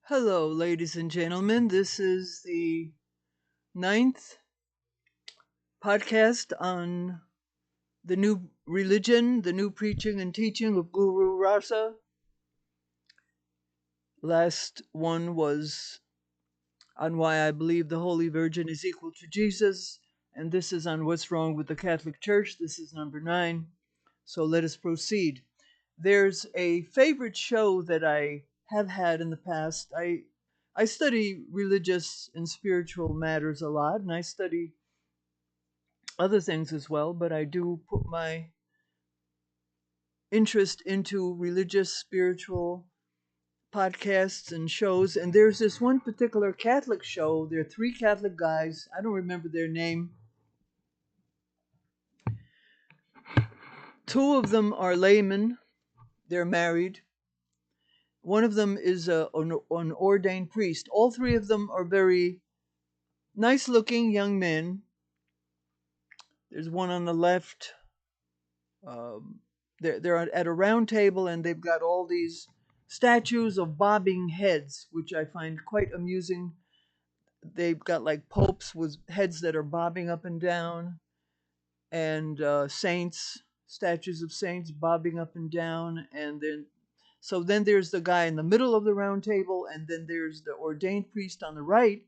Hello, ladies and gentlemen. This is the ninth podcast on the new religion, the new preaching and teaching of Guru Rasa. Last one was on why I believe the Holy Virgin is equal to Jesus, and this is on what's wrong with the Catholic Church. This is number 9. So let us proceed. There's a favorite show that I have had in the past. I study religious and spiritual matters a lot, and I study other things as well, but I do put my interest into religious, spiritual podcasts and shows. And there's this one particular Catholic show. There are 3 Catholic guys. I don't remember their name. 2 of them are laymen. They're married. One of them is an ordained priest. All 3 of them are very nice-looking young men. There's one on the left. They're at a round table, and they've got all these statues of bobbing heads, which I find quite amusing. They've got like popes with heads that are bobbing up and down, and saints, statues of saints bobbing up and down, and then there's the guy in the middle of the round table, and then there's the ordained priest on the right.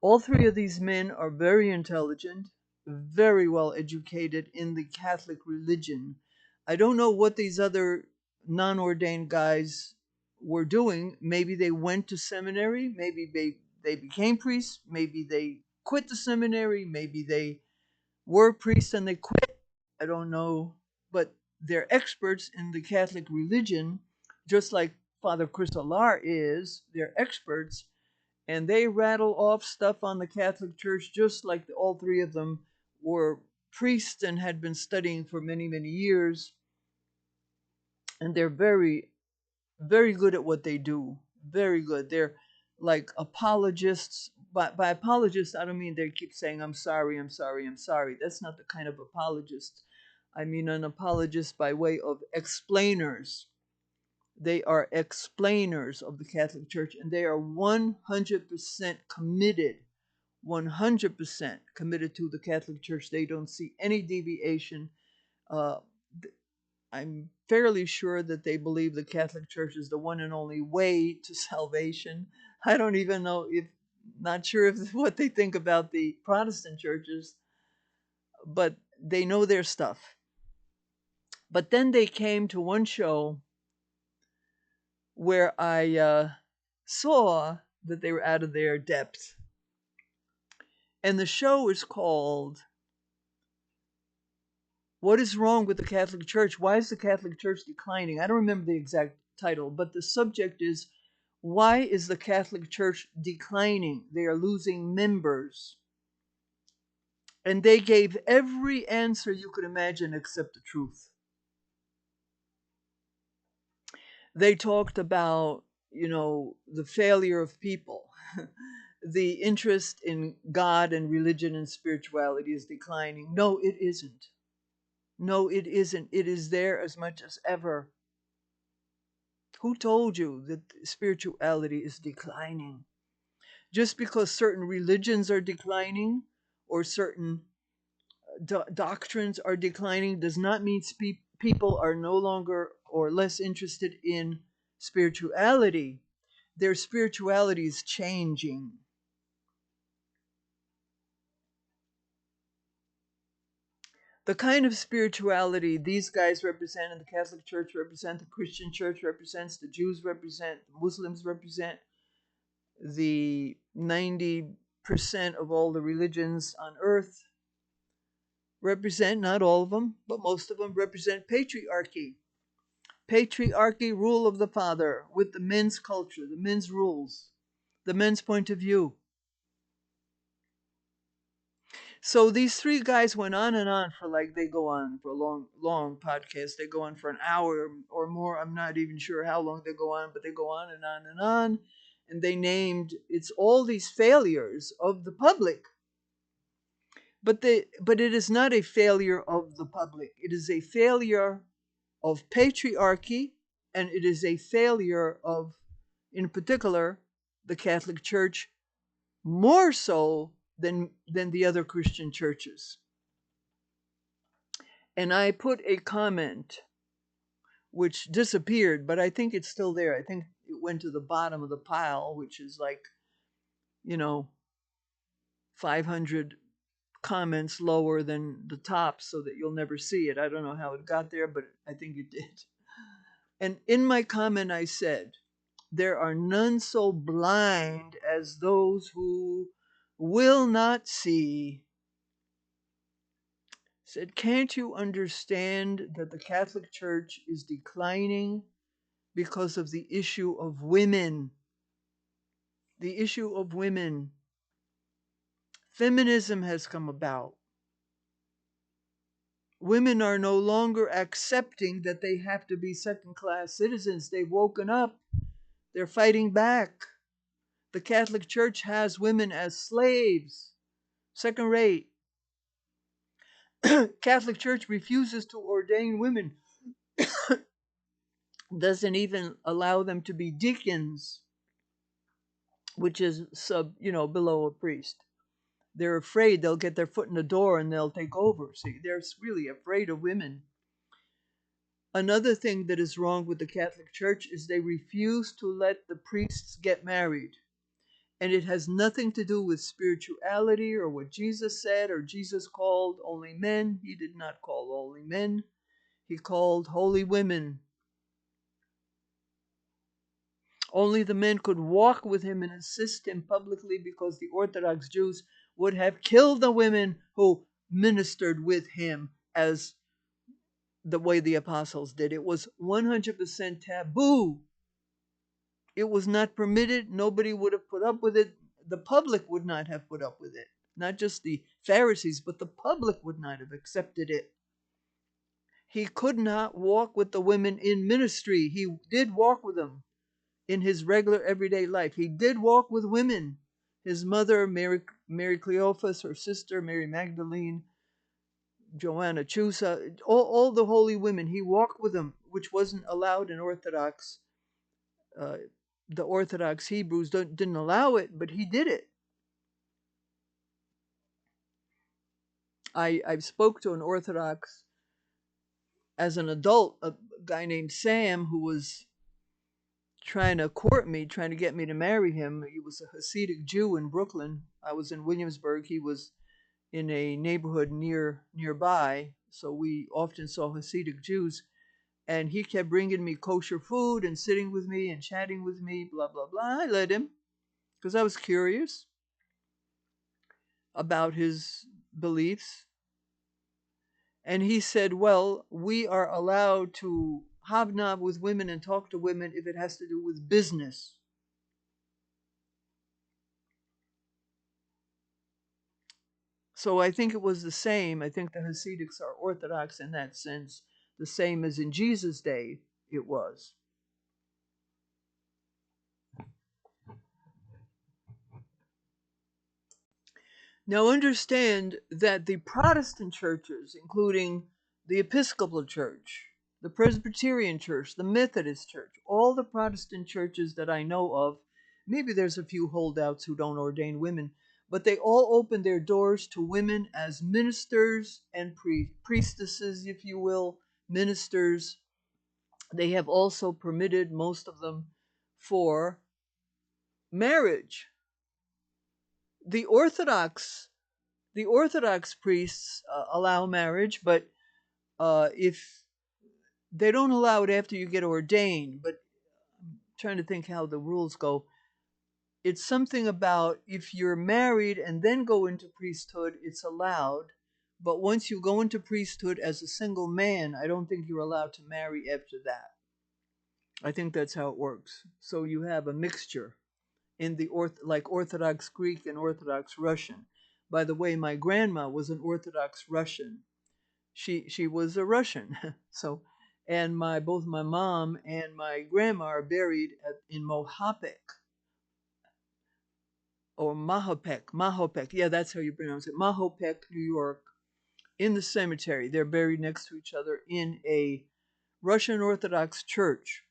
All 3 of these men are very intelligent, very well educated in the Catholic religion. I don't know what these other non-ordained guys were doing. Maybe they went to seminary, maybe they became priests, maybe they quit the seminary, maybe they were priests and they quit. I don't know, but they're experts in the Catholic religion, just like Father Chrysalar is. They're experts, and they rattle off stuff on the Catholic Church just like all 3 of them were priests and had been studying for many, many years. And they're very, very good at what they do. Very good. They're like apologists. By apologists, I don't mean they keep saying, I'm sorry, I'm sorry, I'm sorry. That's not the kind of apologist. I mean an apologist by way of explainers. They are explainers of the Catholic Church, and they are 100% committed, 100% committed to the Catholic Church. They don't see any deviation. Uh, I'm fairly sure that they believe the Catholic Church is the one and only way to salvation. I don't even know not sure if what they think about the Protestant churches, but they know their stuff. But then they came to one show where I saw that they were out of their depth. And the show is called What is Wrong with the Catholic Church? Why is the Catholic Church declining? I don't remember the exact title, but the subject is, why is the Catholic Church declining? They are losing members. And they gave every answer you could imagine except the truth. They talked about, the failure of people. The interest in God and religion and spirituality is declining. No, it isn't. No, it isn't. It is there as much as ever. Who told you that spirituality is declining? Just because certain religions are declining or certain doctrines are declining does not mean people are no longer or less interested in spirituality. Their spirituality is changing. The kind of spirituality these guys represent in the Catholic Church represent, the Christian Church represents, the Jews represent, the Muslims represent, the 90% of all the religions on earth represent, not all of them, but most of them represent patriarchy. Patriarchy, rule of the father, with the men's culture, the men's rules, the men's point of view. So these 3 guys went on and on for they go on for a long, long podcast. They go on for an hour or more. I'm not even sure how long they go on, but they go on and on and on. And they named, it's all these failures of the public. But it is not a failure of the public. It is a failure of patriarchy, and it is a failure of in particular, the Catholic Church, more so than the other Christian churches. And I put a comment which disappeared, but I think it's still there. I think it went to the bottom of the pile, which is like, 500 comments lower than the top, so that you'll never see it. I don't know how it got there, but I think it did. And in my comment, I said, there are none so blind as those who will not see. Said, can't you understand that the Catholic Church is declining because of the issue of women? The issue of women. Feminism has come about. Women are no longer accepting that they have to be second-class citizens. They've woken up. They're fighting back. The Catholic Church has women as slaves, second rate. Catholic Church refuses to ordain women, doesn't even allow them to be deacons, which is below a priest. They're afraid they'll get their foot in the door and they'll take over. See, they're really afraid of women. Another thing that is wrong with the Catholic Church is they refuse to let the priests get married. And it has nothing to do with spirituality or what Jesus said or Jesus called only men. He did not call only men. He called holy women. Only the men could walk with him and assist him publicly, because the Orthodox Jews would have killed the women who ministered with him as the way the apostles did. It was 100% taboo. It was not permitted. Nobody would have put up with it. The public would not have put up with it. Not just the Pharisees, but the public would not have accepted it. He could not walk with the women in ministry. He did walk with them in his regular everyday life. He did walk with women. His mother, Mary Cleophas, her sister, Mary Magdalene, Joanna Chusa, all the holy women, he walked with them, which wasn't allowed in Orthodox. The Orthodox Hebrews didn't allow it, but he did it. I spoke to an Orthodox as an adult, a guy named Sam, who was trying to court me, trying to get me to marry him. He was a Hasidic Jew in Brooklyn. I was in Williamsburg. He was in a neighborhood nearby, so we often saw Hasidic Jews. And he kept bringing me kosher food and sitting with me and chatting with me, blah, blah, blah. I let him, because I was curious about his beliefs. And he said, well, we are allowed to hobnob with women and talk to women if it has to do with business. So I think it was the same. I think the Hasidics are Orthodox in that sense, the same as in Jesus' day it was. Now understand that the Protestant churches, including the Episcopal Church, the Presbyterian Church, the Methodist Church, all the Protestant churches that I know of, maybe there's a few holdouts who don't ordain women, but they all open their doors to women as ministers and priestesses, if you will, ministers. They have also permitted most of them for marriage. The Orthodox priests allow marriage, but if they don't allow it after you get ordained, but I'm trying to think how the rules go. It's something about if you're married and then go into priesthood, it's allowed. But once you go into priesthood as a single man, I don't think you're allowed to marry after that. I think that's how it works. So you have a mixture in the like Orthodox Greek and Orthodox Russian. By the way, my grandma was an Orthodox Russian. She was a Russian. So, and both my mom and my grandma are buried in Mohapek or Mahopek. Yeah, that's how you pronounce it. Mahopek, New York, in the cemetery. They're buried next to each other in a Russian Orthodox church.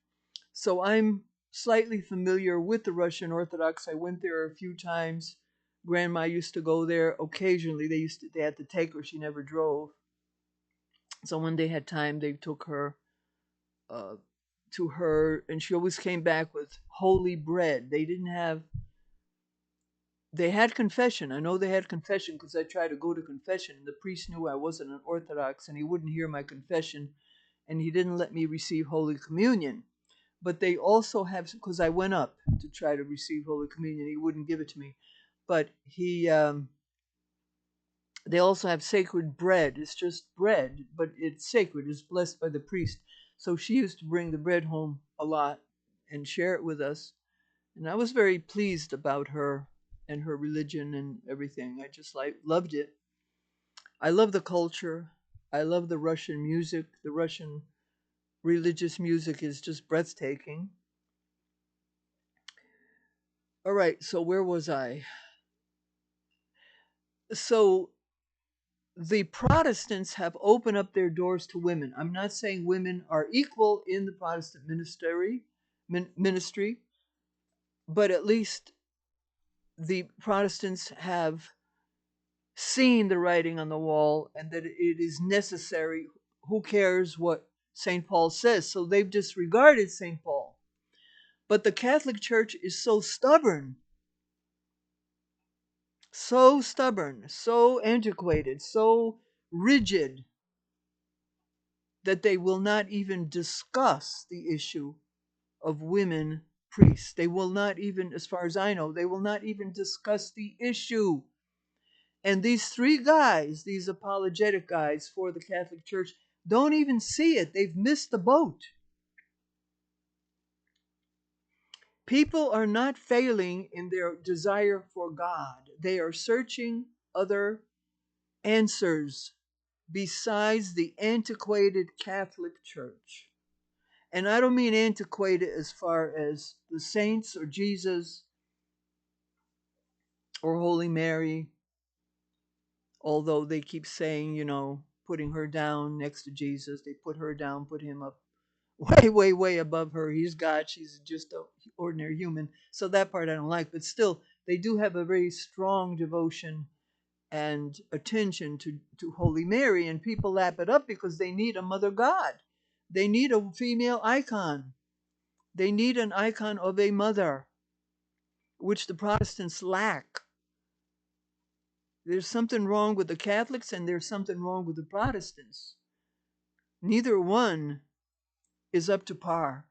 So I'm slightly familiar with the Russian Orthodox. I went there a few times. Grandma used to go there occasionally. They had to take her. She never drove. So when they had time, they took her uh, to her, and she always came back with holy bread. They had confession. I know they had confession because I tried to go to confession, and the priest knew I wasn't an Orthodox, and he wouldn't hear my confession, and he didn't let me receive Holy Communion. But they also have, because I went up to try to receive Holy Communion, he wouldn't give it to me. But they also have sacred bread. It's just bread, but it's sacred. It's blessed by the priest. So she used to bring the bread home a lot and share it with us. And I was very pleased about her and her religion and everything. I just loved it. I love the culture. I love the Russian music. The Russian religious music is just breathtaking. All right, so where was I? So the Protestants have opened up their doors to women. I'm not saying women are equal in the Protestant ministry, but at least the Protestants have seen the writing on the wall and that it is necessary. Who cares what St. Paul says? So they've disregarded St. Paul. But the Catholic Church is so stubborn, so antiquated, so rigid that they will not even discuss the issue of women priests. They will not even, as far as I know, they will not even discuss the issue. And these three guys, these apologetic guys for the Catholic Church, don't even see it. They've missed the boat. People are not failing in their desire for God. They are searching other answers besides the antiquated Catholic Church. And I don't mean antiquated as far as the saints or Jesus or Holy Mary, although they keep saying, putting her down next to Jesus. They put her down, put him up way above her. He's God. She's just an ordinary human. So that part I don't like. But still, they do have a very strong devotion and attention to Holy Mary. And people lap it up because they need a mother God. They need a female icon. They need an icon of a mother, which the Protestants lack. There's something wrong with the Catholics and there's something wrong with the Protestants. Neither one is up to par.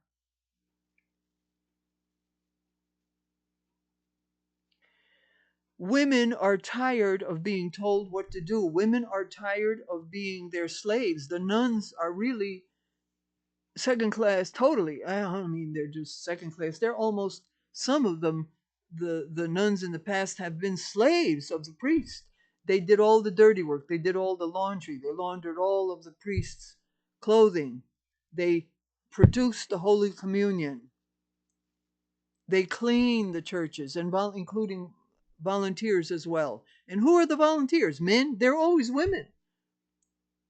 Women are tired of being told what to do. Women are tired of being their slaves. The nuns are really second class, totally. I don't mean they're just second class. They're almost, some of them, the nuns in the past have been slaves of the priest. They did all the dirty work. They did all the laundry. They laundered all of the priest's clothing. They produced the Holy Communion. They clean the churches, and including volunteers as well. And who are the volunteers? Men? They're always women.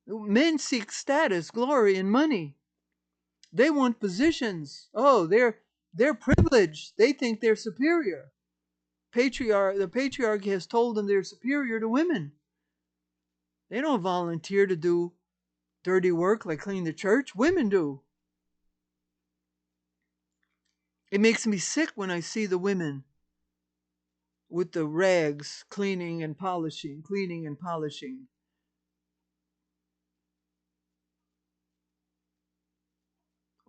Men seek status, glory, and money. They want positions. Oh, they're privileged. They think they're superior. The patriarchy has told them they're superior to women. They don't volunteer to do dirty work like clean the church. Women do. It makes me sick when I see the women with the rags cleaning and polishing, cleaning and polishing.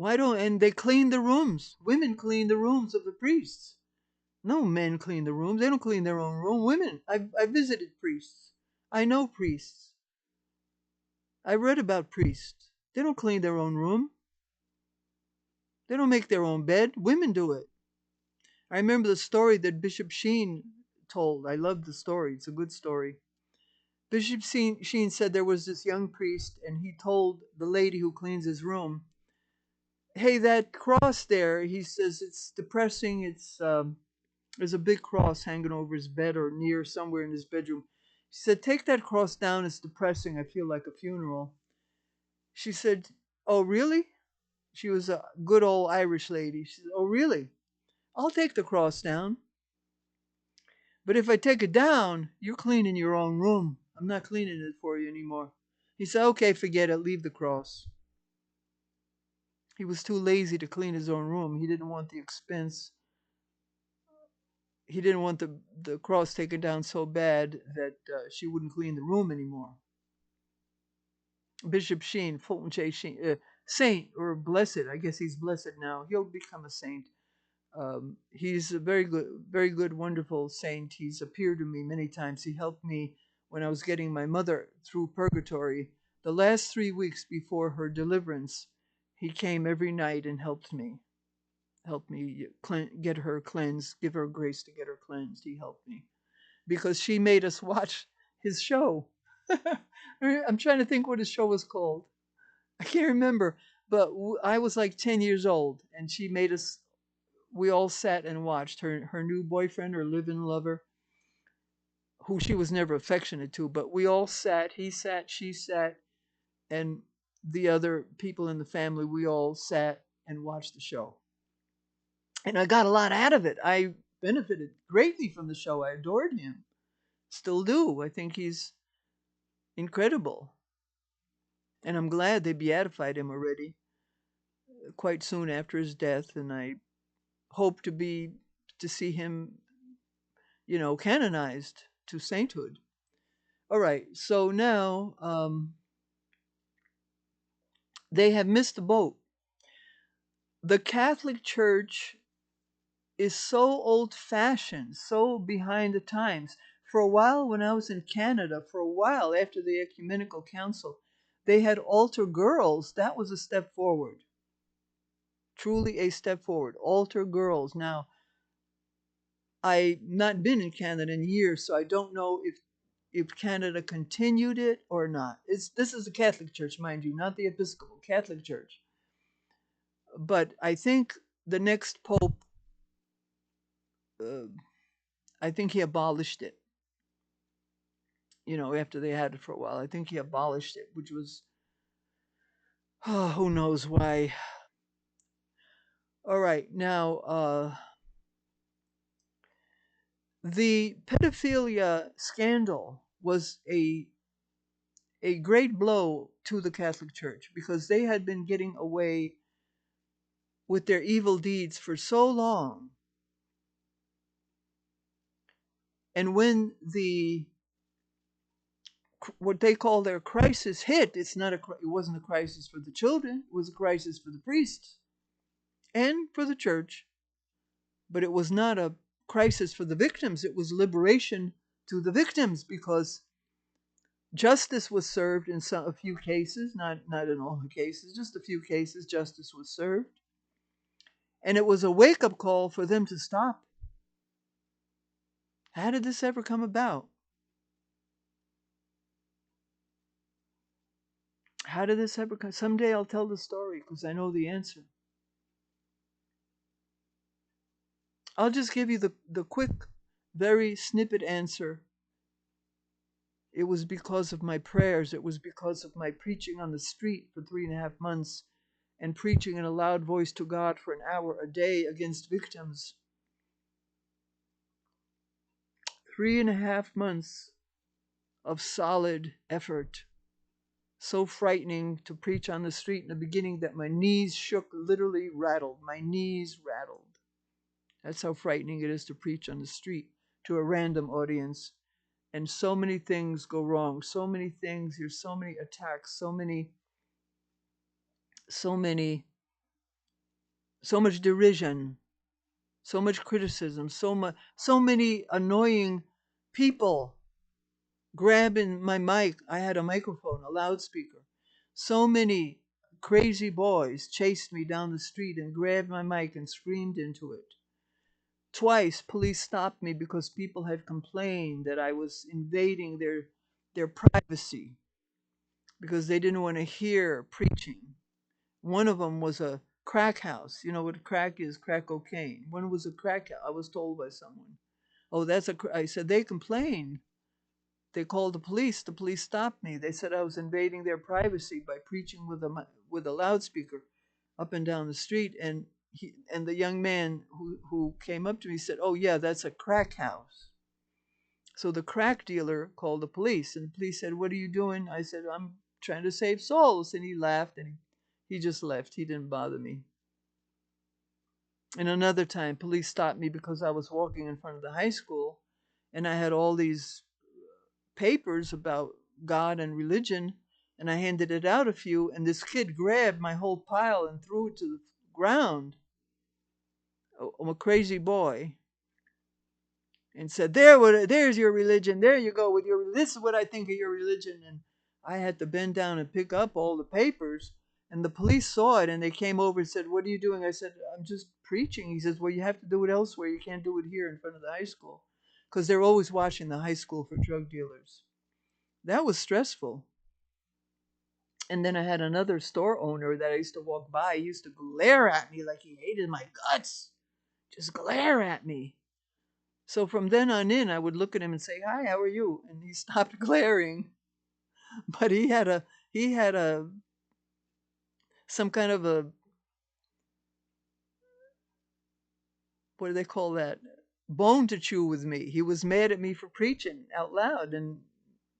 And they clean the rooms. Women clean the rooms of the priests. No men clean the rooms. They don't clean their own room. Women. I visited priests. I know priests. I read about priests. They don't clean their own room. They don't make their own bed. Women do it. I remember the story that Bishop Sheen told. I love the story. It's a good story. Bishop Sheen said there was this young priest, and he told the lady who cleans his room, "Hey, that cross there," he says, "it's depressing. There's a big cross hanging over his bed or near somewhere in his bedroom." She said, "Take that cross down. It's depressing. I feel like a funeral." She said, "Oh, really?" She was a good old Irish lady. She said, "Oh, really? I'll take the cross down. But if I take it down, you're cleaning your own room. I'm not cleaning it for you anymore." He said, "Okay, forget it. Leave the cross." He was too lazy to clean his own room. He didn't want the expense. He didn't want the cross taken down so bad that she wouldn't clean the room anymore. Bishop Sheen, Fulton J. Sheen, saint or blessed. I guess he's blessed now. He'll become a saint. He's a very good, wonderful saint. He's appeared to me many times. He helped me when I was getting my mother through purgatory. The last 3 weeks before her deliverance, he came every night and helped me get her cleansed, give her grace to get her cleansed. He helped me because she made us watch his show. I'm trying to think what his show was called. I can't remember, but I was like 10 years old, and she made us. We all sat and watched her new boyfriend, her live-in lover, who she was never affectionate to. But we all sat. He sat, she sat, and the other people in the family. We all sat and watched the show, and I got a lot out of it. I benefited greatly from the show. I adored him, still do. I think he's incredible, and I'm glad they beatified him already, quite soon after his death, and I hope to see him, canonized to sainthood. All right, so now they have missed the boat. The Catholic Church is so old-fashioned, so behind the times. For a while, when I was in Canada, for a while after the Ecumenical Council, they had altar girls. That was a step forward. Truly a step forward. Altar girls. Now, I've not been in Canada in years, so I don't know if Canada continued it or not. This is a Catholic Church, mind you, not the Episcopal Catholic Church. But I think the next Pope, uh, I think he abolished it. After they had it for a while, I think he abolished it, which was, who knows why. All right, now, the pedophilia scandal was a great blow to the Catholic Church because they had been getting away with their evil deeds for so long. And when what they call their crisis hit, it wasn't a crisis for the children, it was a crisis for the priests and for the church. But it was not a crisis for the victims. It was liberation to the victims because justice was served in a few cases, not in all the cases, just a few cases, justice was served. And it was a wake-up call for them to stop. How did this ever come about? How did this ever come? Someday I'll tell the story because I know the answer. I'll just give you the quick, very snippet answer. It was because of my prayers. It was because of my preaching on the street for 3.5 months and preaching in a loud voice to God for an hour a day against victims. 3.5 months of solid effort. So frightening to preach on the street in the beginning that my knees shook, literally rattled. My knees rattled. That's how frightening it is to preach on the street to a random audience. And so many things go wrong. So many things. There's so many attacks. So much derision. So much criticism. So many annoying people grabbing my mic. I had a microphone, a loudspeaker. So many crazy boys chased me down the street and grabbed my mic and screamed into it. Twice, police stopped me because people had complained that I was invading their privacy because they didn't want to hear preaching. One of them was a crack house. You know what crack is? Crack cocaine. One was a crack house. I was told by someone. Oh, I said, they complained. They called the police. The police stopped me. They said I was invading their privacy by preaching with a loudspeaker. up and down the street, and the young man who came up to me said, "Oh yeah, that's a crack house." So the crack dealer called the police, and the police said, "What are you doing?" I said, "I'm trying to save souls." And he laughed, and he just left. He didn't bother me. And another time, police stopped me because I was walking in front of the high school, and I had all these papers about God and religion, and I handed it out a few, and this kid grabbed my whole pile and threw it to the ground. I'm a crazy boy. And said, there's your religion. There you go with your, this is what I think of your religion. And I had to bend down and pick up all the papers. And the police saw it, and they came over and said, "What are you doing?" I said, "I'm just preaching." He says, "Well, you have to do it elsewhere. You can't do it here in front of the high school." Because they're always watching the high school for drug dealers. That was stressful. And then I had another store owner that I used to walk by. He used to glare at me like he hated my guts. Just glare at me. So from then on in, I would look at him and say, "Hi, how are you?" And he stopped glaring. But he had some kind of a, what do they call that? Bone to chew with me. He was mad at me for preaching out loud, and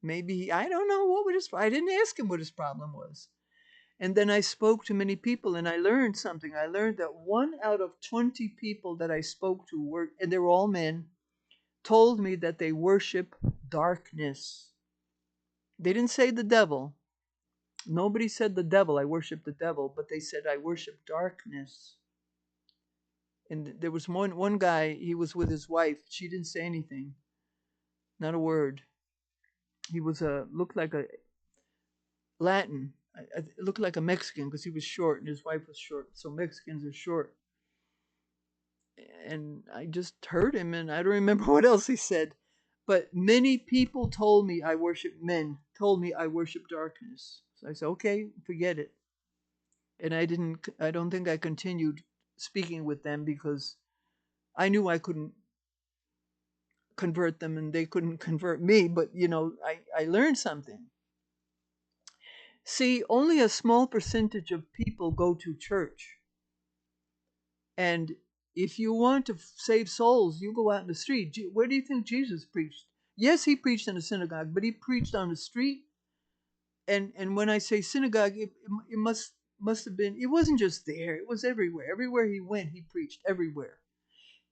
maybe I don't know what his. I didn't ask him what his problem was. And then I spoke to many people, and I learned something. I learned that 1 out of 20 people that I spoke to were, and they were all men, told me that they worship darkness. They didn't say the devil. Nobody said the devil, I worship the devil, but they said I worship darkness. And there was one guy, he was with his wife. She didn't say anything, not a word. He was looked like a Latin. Looked like a Mexican because he was short and his wife was short. So Mexicans are short. And I just heard him, and I don't remember what else he said. But many people told me I worship men, told me I worship darkness. So I said, okay, forget it. And I don't think I continued speaking with them because I knew I couldn't convert them and they couldn't convert me. But, I learned something. See, only a small percentage of people go to church. And if you want to save souls, you go out in the street. Where do you think Jesus preached? Yes, he preached in a synagogue, but he preached on the street. And when I say synagogue, it must have been. It wasn't just there. It was everywhere. Everywhere he went, he preached. Everywhere.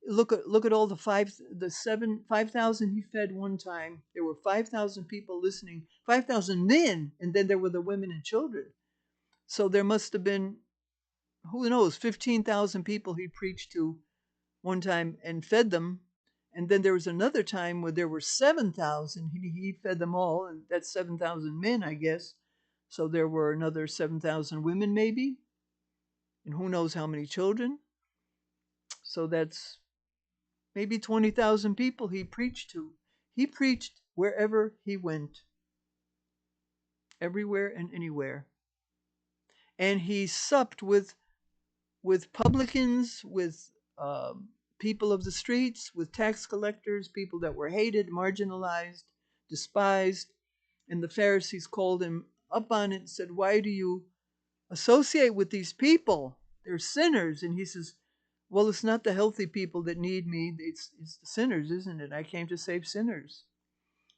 Look at all the 5,000 he fed one time. There were 5,000 people listening. 5,000 men, and then there were the women and children. So there must have been, who knows, 15,000 people he preached to one time and fed them. And then there was another time where there were 7,000. He fed them all, and that's 7,000 men, I guess. So there were another 7,000 women, maybe, and who knows how many children. So that's maybe 20,000 people he preached to. He preached wherever he went, everywhere and anywhere. And he supped with publicans, with people of the streets, with tax collectors, people that were hated, marginalized, despised. And the Pharisees called him up on it and said, "Why do you associate with these people? They're sinners." And he says, "Well, it's not the healthy people that need me. It's the sinners, isn't it? I came to save sinners."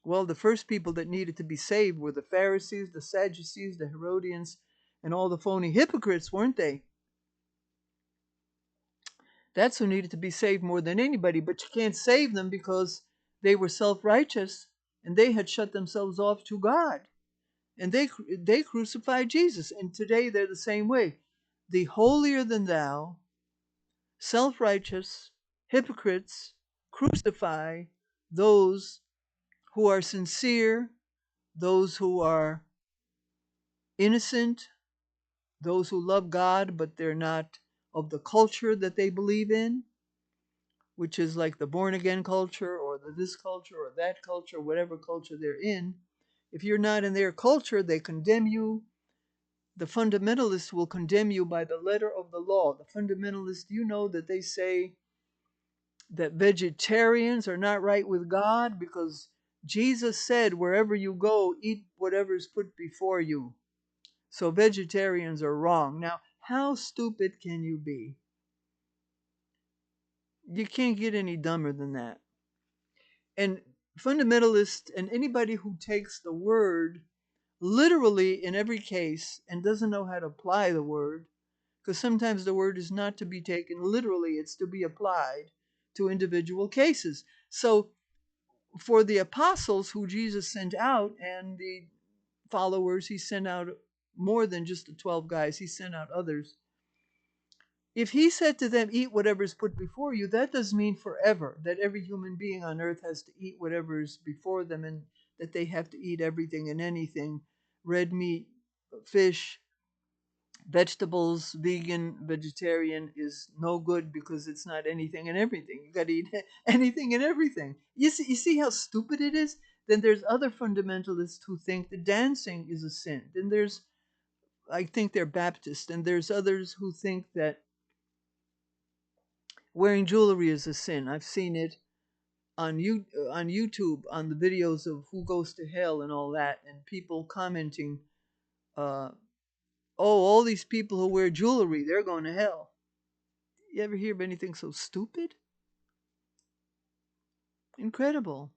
Well, the first people that needed to be saved were the Pharisees, the Sadducees, the Herodians, and all the phony hypocrites, weren't they? That's who needed to be saved more than anybody. But you can't save them because they were self-righteous and they had shut themselves off to God. And they crucified Jesus. And today they're the same way. The holier than thou, self-righteous hypocrites crucify those who are sincere, those who are innocent, those who love God, but they're not of the culture that they believe in, which is like the born-again culture or the this culture or that culture, whatever culture they're in. If you're not in their culture, they condemn you. The fundamentalists will condemn you by the letter of the law. The fundamentalists, you know that they say that vegetarians are not right with God because Jesus said, wherever you go, eat whatever is put before you. So vegetarians are wrong. Now, How stupid can you be? You can't get any dumber than that. And fundamentalists and anybody who takes the word literally in every case and doesn't know how to apply the word, because sometimes the word is not to be taken literally, it's to be applied to individual cases. So for the apostles who Jesus sent out and the followers, he sent out more than just the 12 guys, he sent out others. If he said to them, eat whatever is put before you, that does mean forever, that every human being on earth has to eat whatever is before them and that they have to eat everything and anything, red meat, fish, vegetables, vegan, vegetarian is no good because it's not anything and everything. You got to eat anything and everything. You see how stupid it is? Then there's other fundamentalists who think that dancing is a sin. Then there's, I think they're Baptist, and there's others who think that wearing jewelry is a sin. I've seen it on YouTube, on the videos of who goes to hell and all that, and people commenting, oh, all these people who wear jewelry, they're going to hell. You ever hear of anything so stupid? Incredible.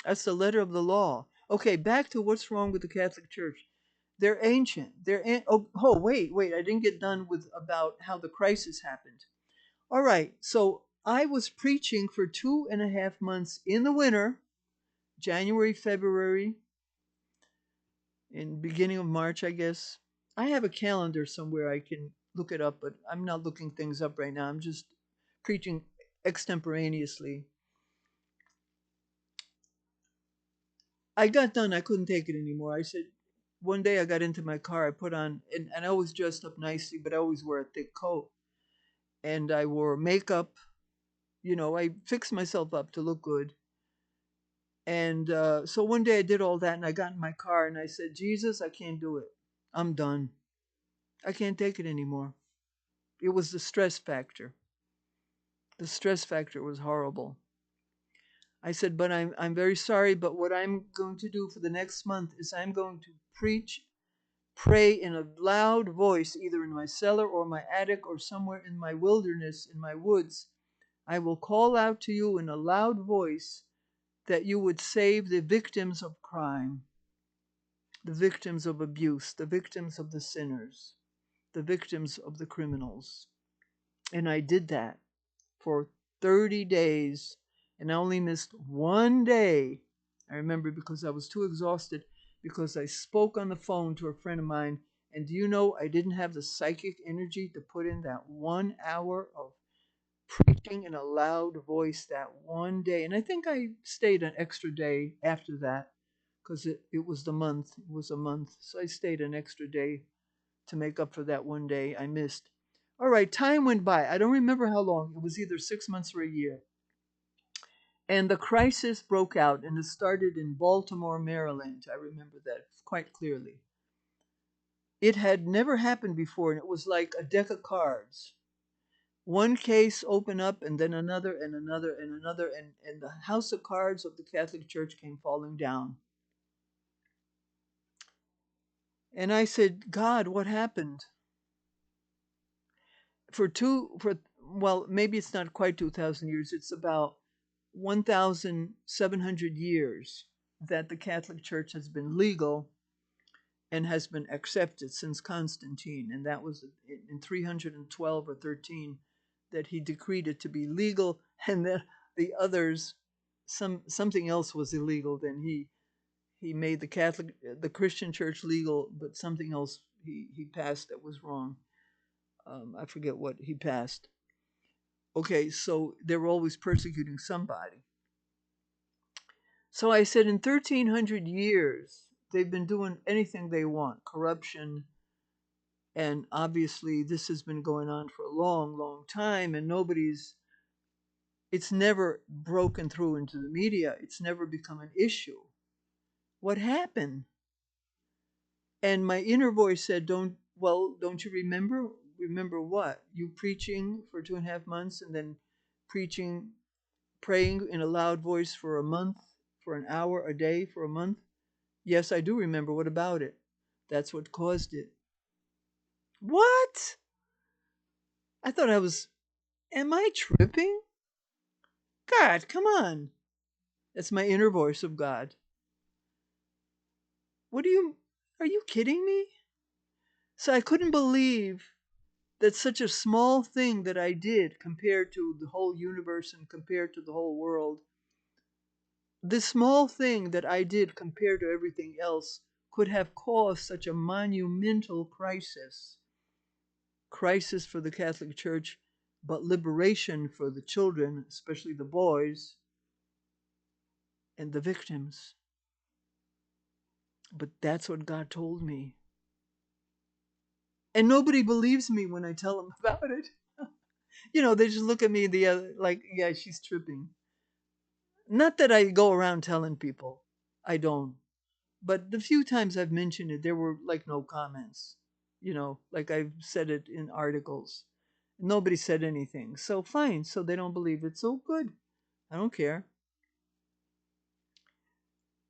That's the letter of the law. Okay, back to what's wrong with the Catholic Church. They're ancient. Wait. I didn't get done with about how the crisis happened. All right, so I was preaching for 2.5 months in the winter, January, February, in beginning of March, I guess. I have a calendar somewhere I can look it up, but I'm not looking things up right now. I'm just preaching extemporaneously. I got done. I couldn't take it anymore. I said, one day I got into my car. I put on, and I always dressed up nicely, but I always wear a thick coat. And I wore makeup. You know, I fixed myself up to look good. And so one day I did all that and I got in my car and I said, Jesus, I can't do it. I'm done. I can't take it anymore. It was the stress factor. The stress factor was horrible. I said, but I'm very sorry, but what I'm going to do for the next month is I'm going to pray in a loud voice, either in my cellar or my attic or somewhere in my wilderness, in my woods. I will call out to you in a loud voice that you would save the victims of crime, the victims of abuse, the victims of the sinners, the victims of the criminals. And I did that for 30 days, and I only missed one day. I remember because I was too exhausted, because I spoke on the phone to a friend of mine, and do you know, I didn't have the psychic energy to put in that 1 hour of preaching in a loud voice that one day. And I think I stayed an extra day after that, because it was the month. It was a month. So I stayed an extra day to make up for that one day I missed. All right, time went by. I don't remember how long. It was either 6 months or a year. And the crisis broke out, and it started in Baltimore, Maryland. I remember that quite clearly. It had never happened before, and it was like a deck of cards. One case opened up, and then another, and another, and another, and the house of cards of the Catholic Church came falling down. And I said, God, what happened? Well, maybe it's not quite 2,000 years. It's about 1,700 years that the Catholic Church has been legal and has been accepted since Constantine. And that was in 312 or 13 that he decreed it to be legal. And then the others, something else was illegal. Then he made the Christian Church legal, but something else he passed that was wrong. I forget what he passed. Okay, so they were always persecuting somebody. So I said, in 1,300 years, they've been doing anything they want, corruption, and obviously this has been going on for a long, long time, and it's never broken through into the media. It's never become an issue. What happened? And my inner voice said, don't you remember? Remember what? You preaching for 2.5 months and then praying in a loud voice for a month, for an hour a day, for a month? Yes, I do remember. What about it? That's what caused it. What? I thought I was. Am I tripping? God, come on. That's my inner voice of God. What are you kidding me? So I couldn't believe that such a small thing that I did compared to the whole universe and compared to the whole world, this small thing that I did compared to everything else could have caused such a monumental crisis. Crisis for the Catholic Church, but liberation for the children, especially the boys and the victims. But that's what God told me. And nobody believes me when I tell them about it. They just look at me the other like, yeah, she's tripping. Not that I go around telling people. I don't. But the few times I've mentioned it, there were like no comments. Like I've said it in articles. Nobody said anything. So fine. So they don't believe it. So good. I don't care.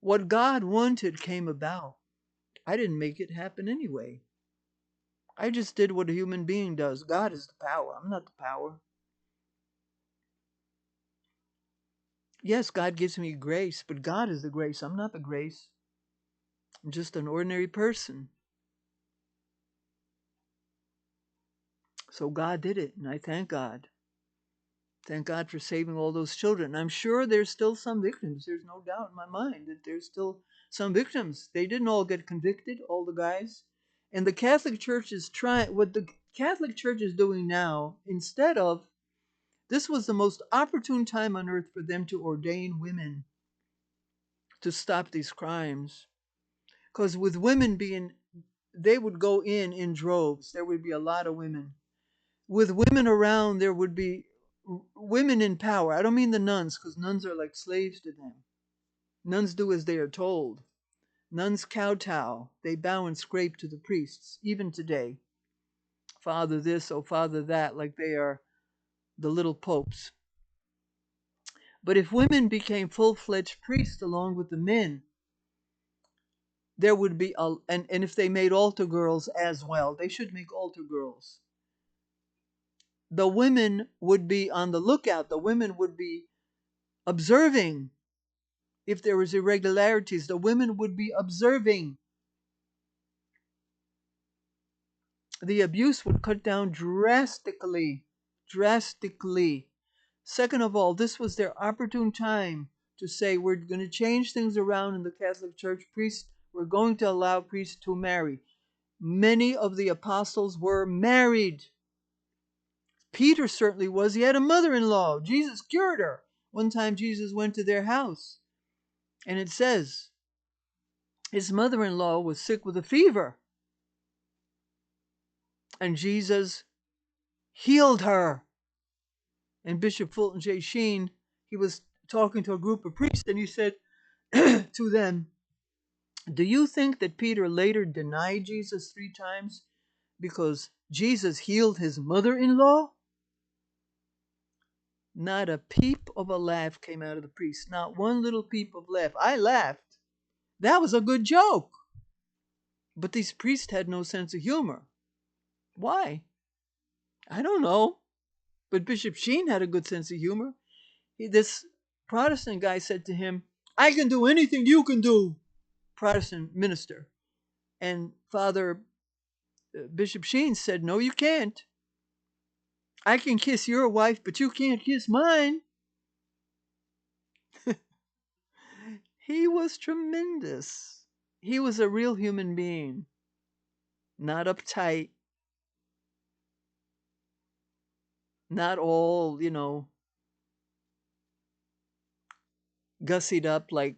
What God wanted came about. I didn't make it happen anyway. I just did what a human being does. God is the power. I'm not the power. Yes, God gives me grace, but God is the grace. I'm not the grace. I'm just an ordinary person. So God did it, and I thank God. Thank God for saving all those children. I'm sure there's still some victims. There's no doubt in my mind that there's still some victims. They didn't all get convicted, all the guys. And the Catholic Church is trying, what the Catholic Church is doing now, instead of, this was the most opportune time on earth for them to ordain women to stop these crimes. Because with women being, they would go in droves. There would be a lot of women. With women around, there would be women in power. I don't mean the nuns, because nuns are like slaves to them. Nuns do as they are told. Nuns kowtow. They bow and scrape to the priests, even today. Father this, oh Father that, like they are the little popes. But if women became full-fledged priests along with the men, there would be, and if they made altar girls as well, they should make altar girls. The women would be on the lookout. The women would be observing. If there was irregularities, the women would be observing. The abuse would cut down drastically. Drastically. Second of all, this was their opportune time to say, we're going to change things around in the Catholic Church. Priests, we're going to allow priests to marry. Many of the apostles were married. Peter certainly was. He had a mother-in-law. Jesus cured her. One time Jesus went to their house, and it says his mother-in-law was sick with a fever, and Jesus healed her. And Bishop Fulton J. Sheen, he was talking to a group of priests, and he said to them, do you think that Peter later denied Jesus 3 times because Jesus healed his mother-in-law? Not a peep of a laugh came out of the priest. Not one little peep of laugh. I laughed. That was a good joke. But these priests had no sense of humor. Why? I don't know. But Bishop Sheen had a good sense of humor. This Protestant guy said to him, I can do anything you can do, Protestant minister. And Father Bishop Sheen said, no, you can't. I can kiss your wife, but you can't kiss mine. He was tremendous. He was a real human being, not uptight, not all, gussied up like,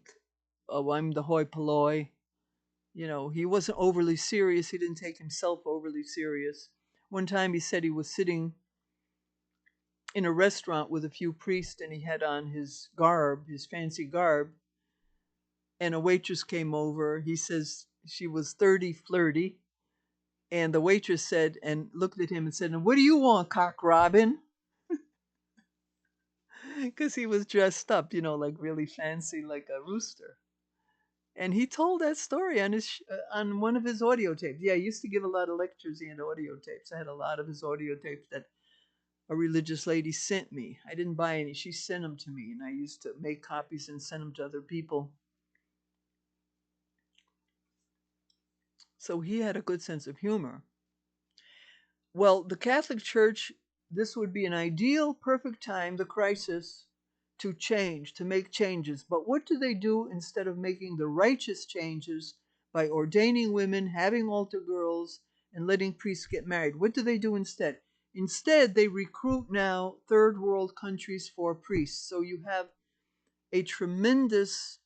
oh, I'm the hoi polloi. He wasn't overly serious. He didn't take himself overly serious. One time he said he was sitting in a restaurant with a few priests, and he had on his garb, his fancy garb, and a waitress came over. He says she was 30, flirty, and the waitress said, and looked at him and said, what do you want, Cock Robin? Because he was dressed up, like really fancy, like a rooster. And he told that story on on one of his audio tapes. Yeah, he used to give a lot of lectures. He had audio tapes. I had a lot of his audio tapes that a religious lady sent me. I didn't buy any. She sent them to me, and I used to make copies and send them to other people. So he had a good sense of humor. Well, the Catholic Church, this would be an ideal, perfect time, the crisis, to change, to make changes. But what do they do instead of making the righteous changes by ordaining women, having altar girls, and letting priests get married? What do they do instead? Instead, they recruit now third world countries for priests. So you have a tremendous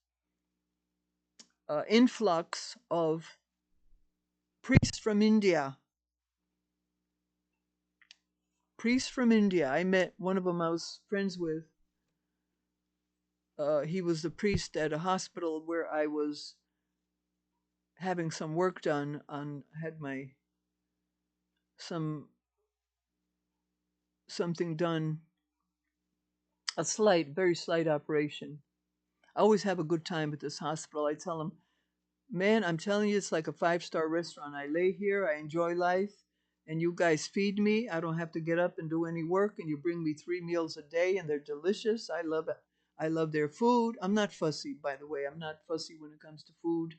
influx of priests from India. Priests from India. I met one of them I was friends with. He was the priest at a hospital where I was having some work done on, had my something done, a slight, very slight operation. I always have a good time at this hospital. I tell them, man, I'm telling you, it's like a 5-star restaurant. I lay here, I enjoy life, and you guys feed me. I don't have to get up and do any work, and you bring me 3 meals a day, and they're delicious. I love it. I love their food. I'm not fussy, by the way. I'm not fussy when it comes to food.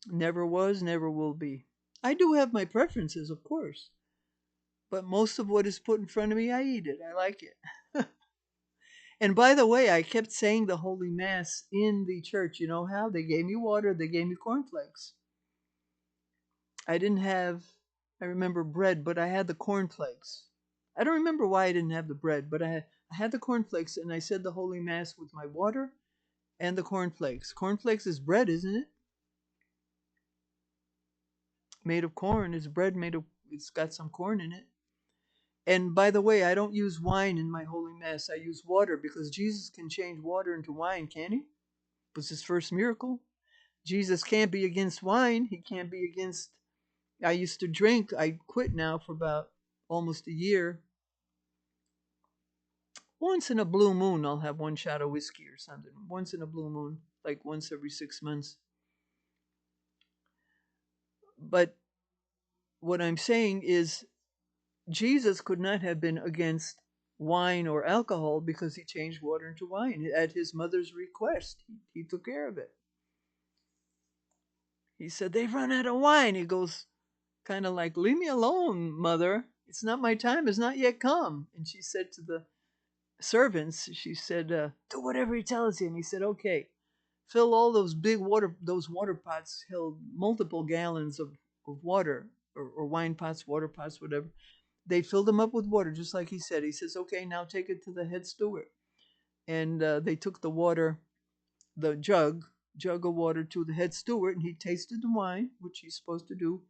Never was, never will be. I do have my preferences, of course, but most of what is put in front of me, I eat it. I like it. And by the way, I kept saying the Holy Mass in the church. You know how? They gave me water, they gave me cornflakes. I didn't have, I remember bread, but I had the cornflakes. I don't remember why I didn't have the bread, but I had the cornflakes, and I said the Holy Mass with my water and the cornflakes. Cornflakes is bread, isn't it? Made of corn. It's bread made of, it's got some corn in it. And by the way, I don't use wine in my Holy Mass. I use water because Jesus can change water into wine, can't he? It was his first miracle. Jesus can't be against wine. He can't be against. I used to drink. I quit now for about almost a year. Once in a blue moon, I'll have one shot of whiskey or something. Once in a blue moon, like once every 6 months. But what I'm saying is Jesus could not have been against wine or alcohol because he changed water into wine at his mother's request. He took care of it. He said, they've run out of wine. He goes, kind of like, leave me alone, mother. It's not my time. It's not yet come. And she said to the servants, she said, do whatever he tells you. And he said, okay, fill all those big those water pots held multiple gallons of water, or wine pots, water pots, whatever. They filled them up with water, just like he said. He says, okay, now take it to the head steward. And they took the water, the jug of water to the head steward, and he tasted the wine, which he's supposed to do.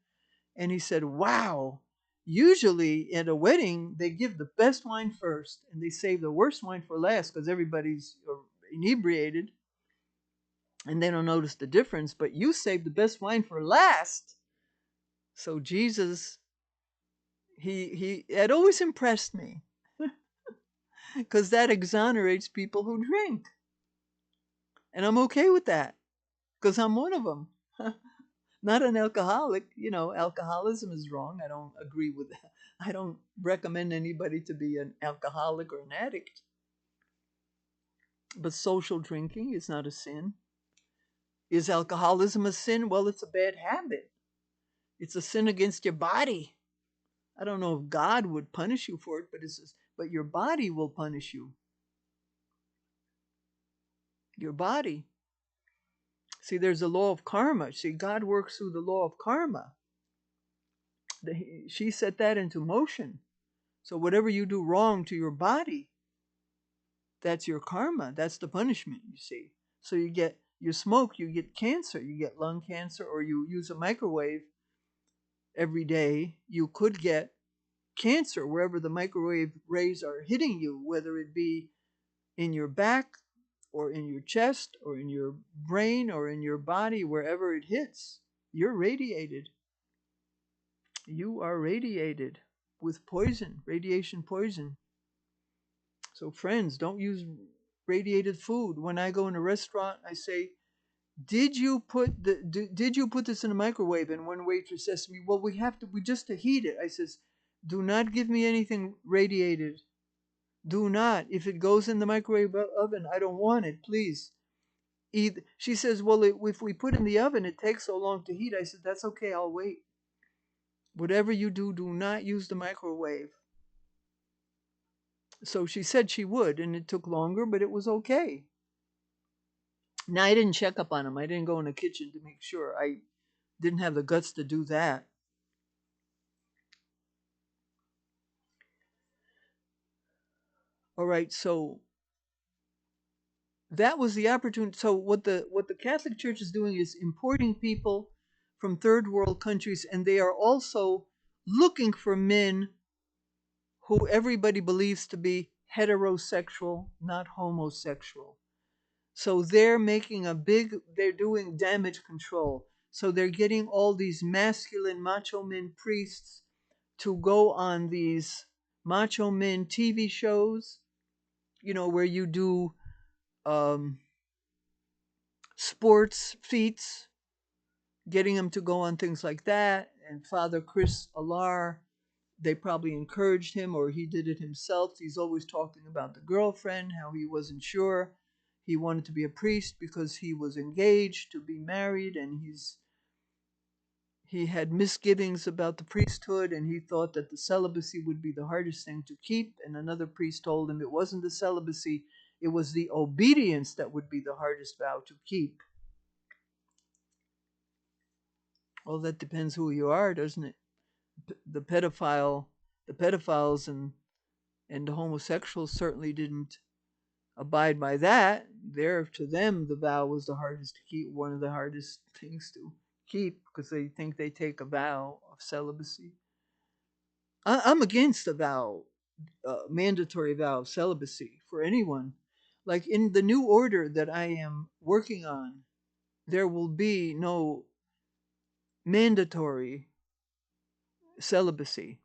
And he said, wow, usually at a wedding, they give the best wine first, and they save the worst wine for last because everybody's inebriated, and they don't notice the difference. But you save the best wine for last. So Jesus, he had always impressed me because that exonerates people who drink. And I'm okay with that because I'm one of them. Not an alcoholic. You know, alcoholism is wrong. I don't agree with that. I don't recommend anybody to be an alcoholic or an addict. But social drinking is not a sin. Is alcoholism a sin? Well, it's a bad habit. It's a sin against your body. I don't know if God would punish you for it, but your body will punish you. Your body. See, there's a law of karma. See, God works through the law of karma. She set that into motion. So whatever you do wrong to your body, that's your karma. That's the punishment, you see. So you smoke, you get cancer, you get lung cancer, or you use a microwave every day, you could get cancer wherever the microwave rays are hitting you, whether it be in your back or in your chest or in your brain or in your body, wherever it hits. You're radiated. You are radiated with poison, radiation poison. So friends, don't use radiated food. When I go in a restaurant, I say, did you put did you put this in a microwave? And one waitress says to me, well, we just to heat it. I says, do not give me anything radiated. Do not. If it goes in the microwave oven, I don't want it, please. Either, she says, well, if we put in the oven, it takes so long to heat. I said, that's okay, I'll wait. Whatever you do, do not use the microwave. So she said she would, and it took longer, but it was okay. Now, I didn't check up on him. I didn't go in the kitchen to make sure. I didn't have the guts to do that. All right, so that was the opportunity. So what the Catholic Church is doing is importing people from third world countries, and they are also looking for men who everybody believes to be heterosexual, not homosexual. So they're doing damage control. So they're getting all these masculine macho men priests to go on these macho men TV shows, where you do um, sports feats, getting them to go on things like that. And Father Chris Alar, they probably encouraged him, or he did it himself. He's always talking about the girlfriend, how he wasn't sure. He wanted to be a priest because he was engaged to be married, and he had misgivings about the priesthood, and he thought that the celibacy would be the hardest thing to keep. And another priest told him it wasn't the celibacy, it was the obedience that would be the hardest vow to keep. Well, that depends who you are, doesn't it? The pedophiles and the homosexuals certainly didn't abide by that. To them, the vow was the hardest to keep, one of the hardest things to keep, because they think they take a vow of celibacy. I'm against the mandatory vow of celibacy for anyone. Like in the new order that I am working on, there will be no mandatory celibacy.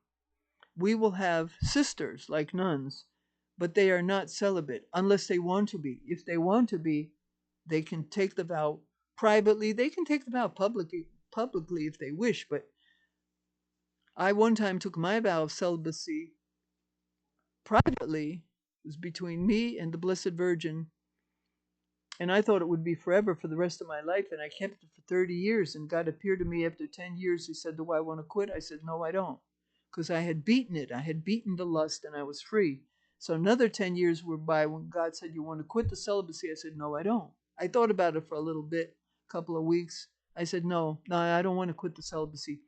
We will have sisters like nuns, but they are not celibate unless they want to be. If they want to be, they can take the vow privately. They can take the vow publicly if they wish, but I one time took my vow of celibacy privately. It was between me and the Blessed Virgin, and I thought it would be forever, for the rest of my life, and I kept it for 30 years, and God appeared to me after 10 years. He said, do I want to quit? I said, no, I don't, because I had beaten it. I had beaten the lust, and I was free. So another 10 years were by when God said, you want to quit the celibacy? I said, no, I don't. I thought about it for a little bit, a couple of weeks. I said, no, I don't want to quit the celibacy.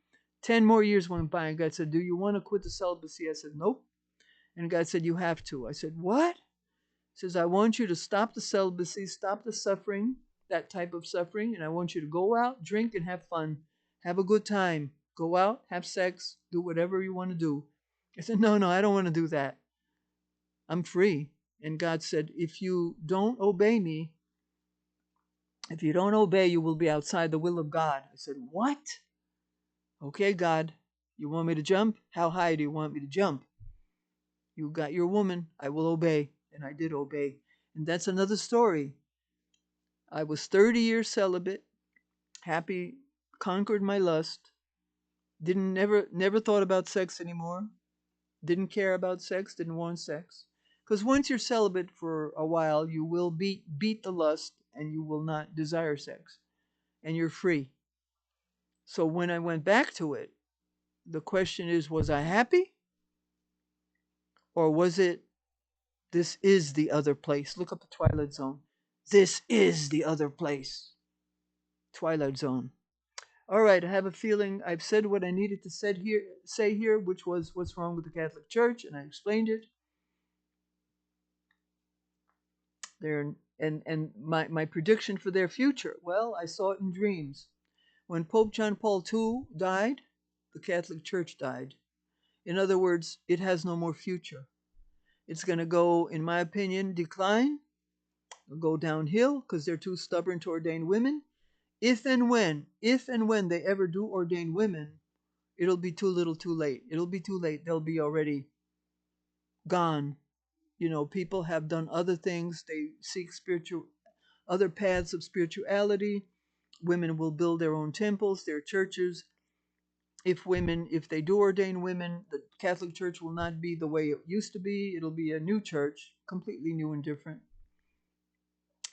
10 more years went by, and God said, do you want to quit the celibacy? I said, nope. And God said, you have to. I said, what? He says, I want you to stop the celibacy, stop the suffering, that type of suffering, and I want you to go out, drink, and have fun. Have a good time. Go out, have sex, do whatever you want to do. I said, no, I don't want to do that. I'm free. And God said, if you don't obey me, you will be outside the will of God. I said, what? Okay, God, you want me to jump? How high do you want me to jump? You got your woman. I will obey. And I did obey. And that's another story. I was 30 years celibate, happy, conquered my lust, never thought about sex anymore, didn't care about sex, didn't want sex. Because once you're celibate for a while, you will beat the lust, and you will not desire sex, and you're free. So when I went back to it, the question is, was I happy? Or was it, this is the other place? Look up the Twilight Zone. This is the other place. Twilight Zone. All right, I have a feeling I've said what I needed to say here, which was what's wrong with the Catholic Church, and I explained it. And my prediction for their future, well, I saw it in dreams. When Pope John Paul II died, the Catholic Church died. In other words, it has no more future. It's going to go, in my opinion, decline, go downhill, because they're too stubborn to ordain women. If and when they ever do ordain women, it'll be too little too late. It'll be too late. They'll be already gone. People have done other things. They seek other paths of spirituality. Women will build their own temples, their churches. If they do ordain women, the Catholic Church will not be the way it used to be. It'll be a new church, completely new and different.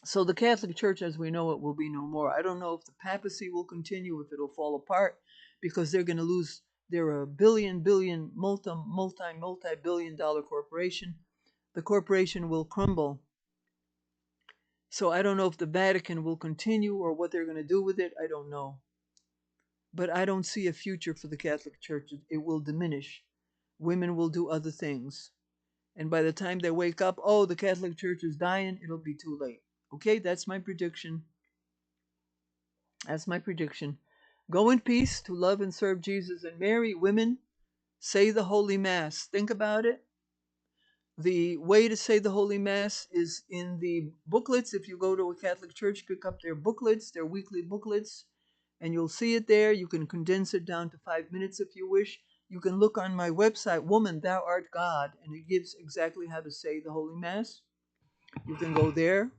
So the Catholic Church as we know it will be no more. I don't know if the papacy will continue, if it'll fall apart, because they're going to lose. They're a multi-billion dollar corporation. The corporation will crumble. So I don't know if the Vatican will continue or what they're going to do with it. I don't know. But I don't see a future for the Catholic Church. It will diminish. Women will do other things. And by the time they wake up, oh, the Catholic Church is dying, it'll be too late. Okay, that's my prediction. That's my prediction. Go in peace to love and serve Jesus and Mary. Women, say the Holy Mass. Think about it. The way to say the Holy Mass is in the booklets. If you go to a Catholic church, pick up their booklets, their weekly booklets, and you'll see it there. You can condense it down to 5 minutes if you wish. You can look on my website, Woman, Thou Art God, and it gives exactly how to say the Holy Mass. You can go there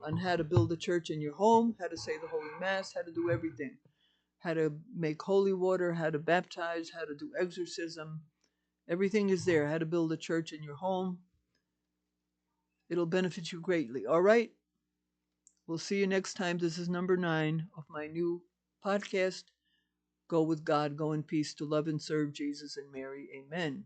on how to build a church in your home, how to say the Holy Mass, how to do everything. How to make holy water, how to baptize, how to do exorcism. Everything is there. How to build a church in your home. It'll benefit you greatly. All right? We'll see you next time. This is number 9 of my new podcast. Go with God, go in peace to love and serve Jesus and Mary. Amen.